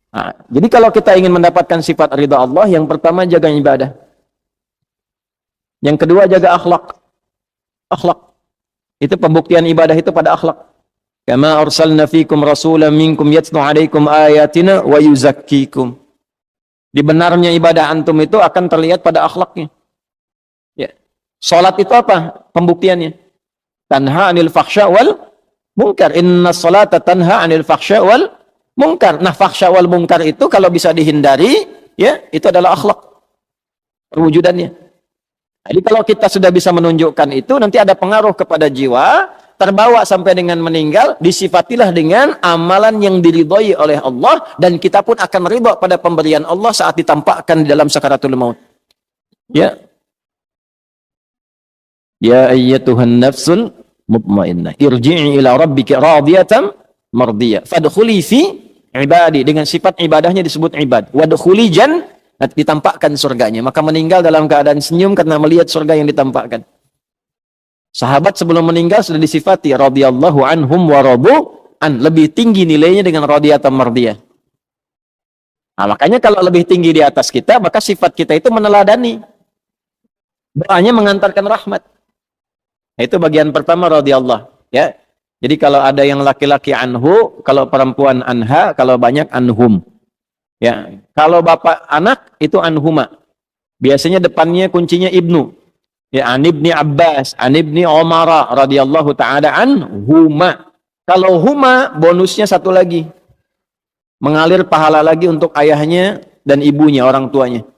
Nah, jadi kalau kita ingin mendapatkan sifat ridha Allah, yang pertama jaga ibadah. Yang kedua jaga akhlak. Akhlak. Itu pembuktian ibadah itu pada akhlak. Kama arsalna fikum rasulan minkum yatlu alaikum ayatina wa yuzakkikum. Di benarnya ibadah antum itu akan terlihat pada akhlaknya. Ya. Salat itu apa pembuktiannya? Tanha 'anil fahsya wal munkar. Inna salata tanha 'anil fahsya wal munkar. Nah, fahsya wal munkar itu kalau bisa dihindari, ya, itu adalah akhlak perwujudannya. Jadi kalau kita sudah bisa menunjukkan itu, nanti ada pengaruh kepada jiwa, terbawa sampai dengan meninggal, disifatilah dengan amalan yang diridhoi oleh Allah, dan kita pun akan ridha pada pemberian Allah saat ditampakkan di dalam sakaratul maut. Ya. Ya ayyatuhan nafsul mutmainnah, irji'i ila rabbika radiyatan mardiyah, fadkhuli fi ibadi, dengan sifat ibadahnya disebut ibad. Wadkhuli ditampakkan surganya, maka meninggal dalam keadaan senyum karena melihat surga yang ditampakkan. Sahabat sebelum meninggal sudah disifati radhiyallahu anhum wa radu an, lebih tinggi nilainya dengan radiyatan mardiyah. Nah, makanya kalau lebih tinggi di atas kita, maka sifat kita itu meneladani. Doanya mengantarkan rahmat. Nah, itu bagian pertama radhiyallahu, ya. Jadi kalau ada yang laki-laki anhu, kalau perempuan anha, kalau banyak anhum. Ya, kalau bapak anak itu anhuma. Biasanya depannya kuncinya ibnu. Ya, an ibni Abbas, an ibni Umar radhiyallahu taala anhuma. Kalau huma bonusnya satu lagi. Mengalir pahala lagi untuk ayahnya dan ibunya, orang tuanya.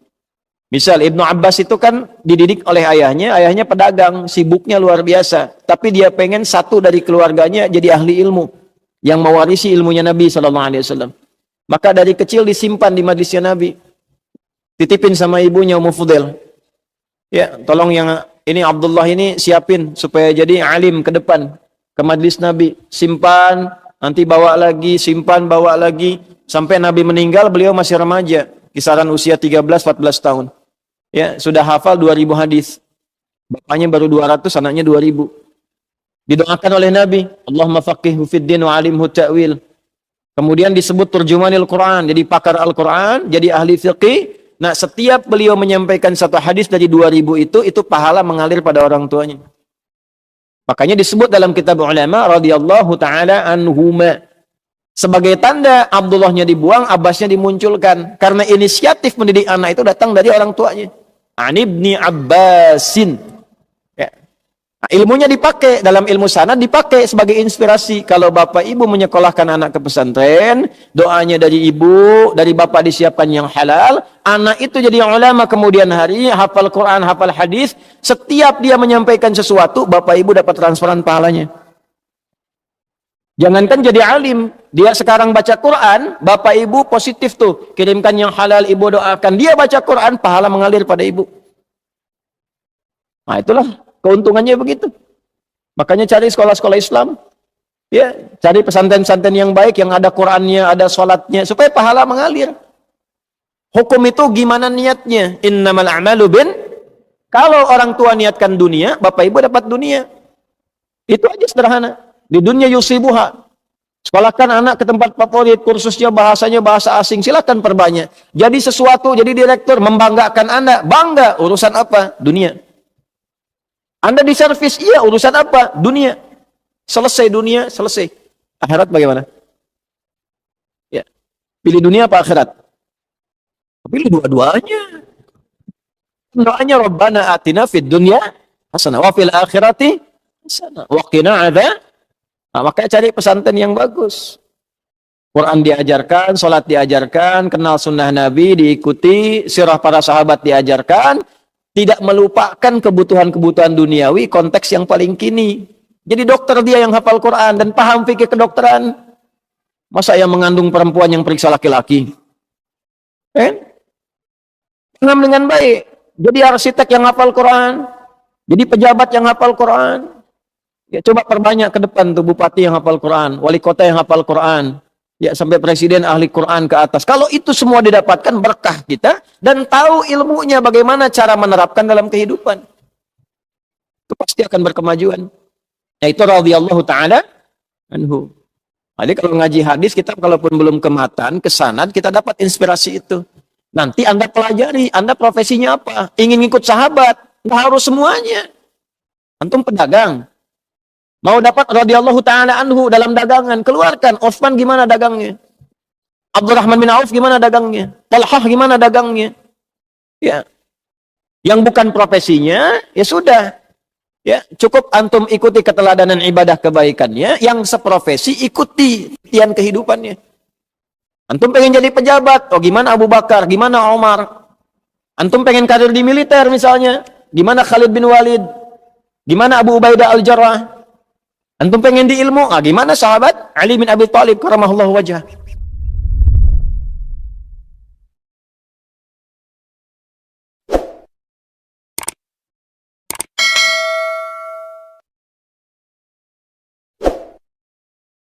Misal Ibnu Abbas itu kan dididik oleh ayahnya pedagang, sibuknya luar biasa. Tapi dia pengen satu dari keluarganya jadi ahli ilmu yang mewarisi ilmunya Nabi SAW. Maka dari kecil disimpan di majlisnya Nabi. Titipin sama ibunya Ummu Fudail. Ya, tolong yang ini Abdullah ini siapin supaya jadi alim ke depan, ke majlis Nabi. Simpan, nanti bawa lagi, simpan, bawa lagi. Sampai Nabi meninggal, beliau masih remaja. Kisaran usia 13-14 tahun. Ya, sudah hafal 2000 hadis. Bapaknya baru 200, anaknya 2000. Didoakan oleh Nabi, Allahumma faqihhu fid din wa alimhu ta'wil. Kemudian disebut turjumanil Quran, jadi pakar Al-Quran, jadi ahli fiqih. Nah, setiap beliau menyampaikan satu hadis dari 2000 itu pahala mengalir pada orang tuanya. Makanya disebut dalam kitab ulama radhiyallahu taala anhuma. Sebagai tanda Abdullahnya dibuang, Abbasnya dimunculkan. Karena inisiatif mendidik anak itu datang dari orang tuanya. An ibni Abbasin. Ya. Nah, ilmunya dipakai, dalam ilmu sanad dipakai sebagai inspirasi. Kalau bapak ibu menyekolahkan anak ke pesantren, doanya dari ibu, dari bapak disiapkan yang halal, anak itu jadi ulama kemudian hari, hafal Quran, hafal hadis. Setiap dia menyampaikan sesuatu, bapak ibu dapat transferan pahalanya. Jangankan jadi alim, dia sekarang baca Quran, bapak ibu positif tuh, kirimkan yang halal, ibu doakan, dia baca Quran, pahala mengalir pada ibu. Nah, itulah keuntungannya begitu. Makanya cari sekolah-sekolah Islam, ya, cari pesantren-pesantren yang baik, yang ada Qurannya, ada sholatnya, supaya pahala mengalir. Hukum itu gimana niatnya? Innamal a'malu kalau orang tua niatkan dunia, bapak ibu dapat dunia. Itu aja sederhana. Di dunia yusibuha. Sekolahkan anak ke tempat favorit, kursusnya bahasanya bahasa asing, silakan perbanyak. Jadi sesuatu, jadi direktur, membanggakan Anda. Bangga, urusan apa? Dunia. Anda di servis, iya, urusan apa? Dunia. Selesai dunia, selesai. Akhirat bagaimana? Ya. Pilih dunia apa akhirat? Pilih dua-duanya. Doanya Rabbana atina fid dunya hasanah wa fil akhirati hasanah wa qina adzab. Nah, makanya cari pesantren yang bagus. Quran diajarkan, sholat diajarkan, kenal sunnah Nabi diikuti, sirah para sahabat diajarkan, tidak melupakan kebutuhan-kebutuhan duniawi, konteks yang paling kini. Jadi dokter dia yang hafal Quran dan paham fikih kedokteran. Masa yang mengandung perempuan yang periksa laki-laki? Paham dengan baik. Jadi arsitek yang hafal Quran, jadi pejabat yang hafal Quran. Ya, coba perbanyak ke depan tuh bupati yang hafal Quran, wali kota yang hafal Quran, ya sampai presiden ahli Quran ke atas. Kalau itu semua didapatkan berkah kita dan tahu ilmunya bagaimana cara menerapkan dalam kehidupan, itu pasti akan berkemajuan. Nah, itu radhiyallahu taala anhu. Jadi kalau ngaji hadis, kita kalaupun belum ke matan, ke sanad, kita dapat inspirasi itu. Nanti Anda pelajari, Anda profesinya apa? Ingin ikut sahabat, nggak harus semuanya. Antum pedagang, mau dapat radhiyallahu ta'ala anhu dalam dagangan, keluarkan. Utsman gimana dagangnya? Abdurrahman bin Auf gimana dagangnya? Talhah gimana dagangnya? Ya. Yang bukan profesinya, ya sudah. Ya, cukup antum ikuti keteladanan ibadah kebaikannya, yang seprofesi ikuti tian kehidupannya. Antum pengen jadi pejabat, oh gimana Abu Bakar, gimana Omar? Antum pengen karir di militer misalnya, gimana Khalid bin Walid? Gimana Abu Ubaidah Al-Jarrah? Antum pengen di ilmu, gimana sahabat Ali bin Abi Thalib karamahullahu wajhah?